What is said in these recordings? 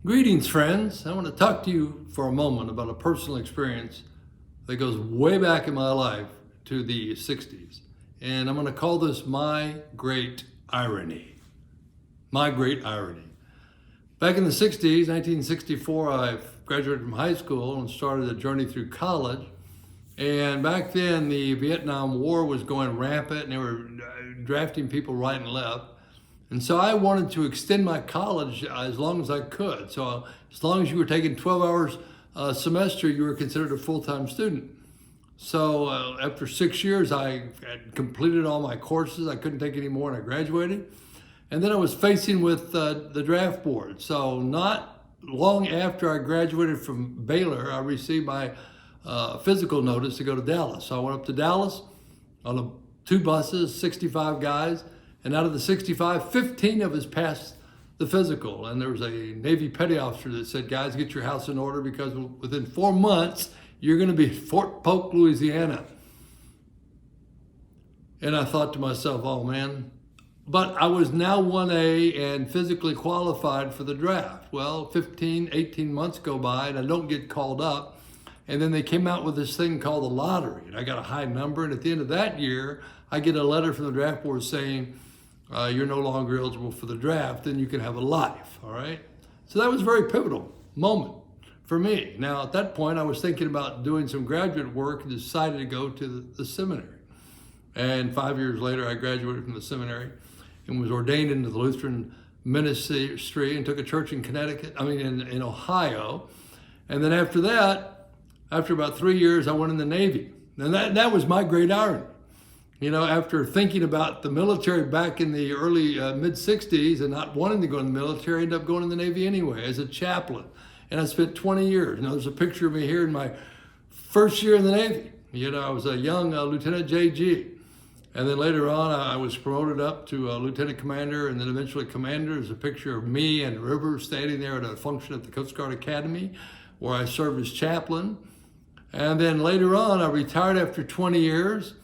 Greetings, friends. I want to talk to you for a moment about a personal experience that goes way back in my life to the 60s. And I'm going to call this My Great Irony. My Great Irony. Back in the 60s, 1964, I graduated from high school and started a journey through college. And back then, the Vietnam War was going rampant and they were drafting people right and left. And so I wanted to extend my college as long as I could. So as long as you were taking 12 hours a semester, you were considered a full-time student. So after 6 years, I had completed all my courses. I couldn't take any more and I graduated. And then I was facing with the draft board. So not long after I graduated from Baylor, I received my physical notice to go to Dallas. So I went up to Dallas on two buses, 65 guys. And out of the 65, 15 of us passed the physical. And there was a Navy petty officer that said, guys, get your house in order because within 4 months, you're going to be at Fort Polk, Louisiana. And I thought to myself, oh man, but I was now 1A and physically qualified for the draft. Well, 15, 18 months go by and I don't get called up. And then they came out with this thing called the lottery. And I got a high number. And at the end of that year, I get a letter from the draft board saying, you're no longer eligible for the draft, and you can have a life, all right? So that was a very pivotal moment for me. Now, at that point, I was thinking about doing some graduate work and decided to go to the seminary. And 5 years later, I graduated from the seminary and was ordained into the Lutheran ministry and took a church in in Ohio. And then after that, after about 3 years, I went in the Navy. And that was my great irony. You know, after thinking about the military back in the early mid-60s and not wanting to go in the military, I ended up going in the Navy anyway as a chaplain. And I spent 20 years. Now, there's a picture of me here in my first year in the Navy. You know, I was a young Lieutenant JG. And then later on, I was promoted up to Lieutenant Commander and then eventually Commander. There's a picture of me and River standing there at a function at the Coast Guard Academy where I served as chaplain. And then later on, I retired after 20 years.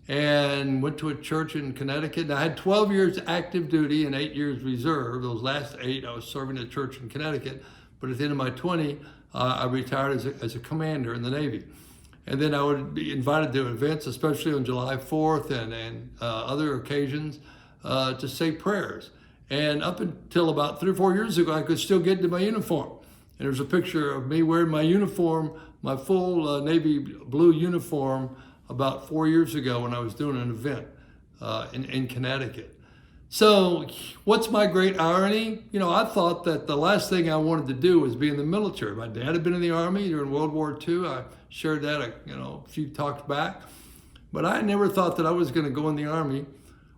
And went to a church in Connecticut. And I had 12 years active duty and 8 years reserve. Those last 8, I was serving at a church in Connecticut. But at the end of my 20, I retired as a commander in the Navy. And then I would be invited to events, especially on July 4th and other occasions, to say prayers. And up until about 3 or 4 years ago, I could still get into my uniform. And there's a picture of me wearing my uniform, my full Navy blue uniform, about 4 years ago when I was doing an event in Connecticut. So what's my great irony? You know, I thought that the last thing I wanted to do was be in the military. My dad had been in the Army during World War II. I shared that, a few talks back. But I never thought that I was going to go in the Army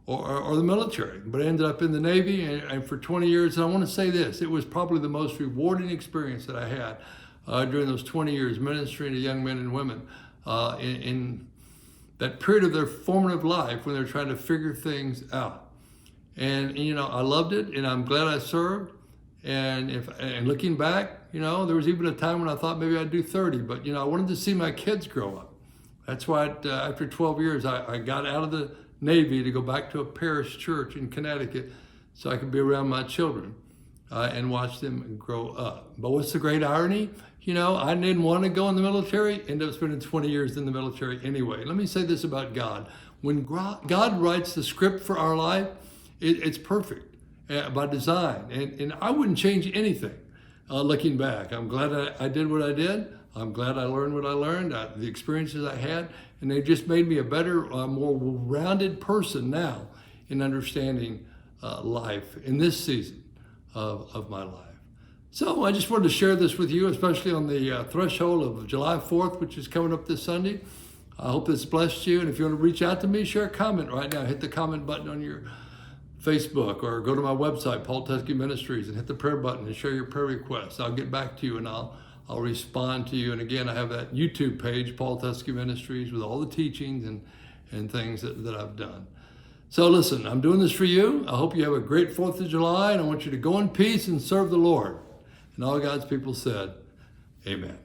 or the military. But I ended up in the Navy and for 20 years. And I want to say this, it was probably the most rewarding experience that I had during those 20 years ministering to young men and women in that period of their formative life when they're trying to figure things out. And I loved it, and I'm glad I served. And looking back, there was even a time when I thought maybe I'd do 30, but I wanted to see my kids grow up. That's why after 12 years, I got out of the Navy to go back to a parish church in Connecticut so I could be around my children and watch them grow up. But what's the great irony? I didn't want to go in the military, ended up spending 20 years in the military anyway. Let me say this about God. When God writes the script for our life, it's perfect by design. And I wouldn't change anything looking back. I'm glad I did what I did. I'm glad I learned what I learned, the experiences I had, and they just made me a better, more rounded person now in understanding life in this season of my life. So I just wanted to share this with you, especially on the threshold of July 4th, which is coming up this Sunday. I hope this blessed you. And if you want to reach out to me, share a comment right now. Hit the comment button on your Facebook or go to my website, Paul Teske Ministries, and hit the prayer button and share your prayer requests. I'll get back to you and I'll respond to you. And again, I have that YouTube page, Paul Teske Ministries, with all the teachings and things that I've done. So listen, I'm doing this for you. I hope you have a great 4th of July, and I want you to go in peace and serve the Lord. And all God's people said, amen.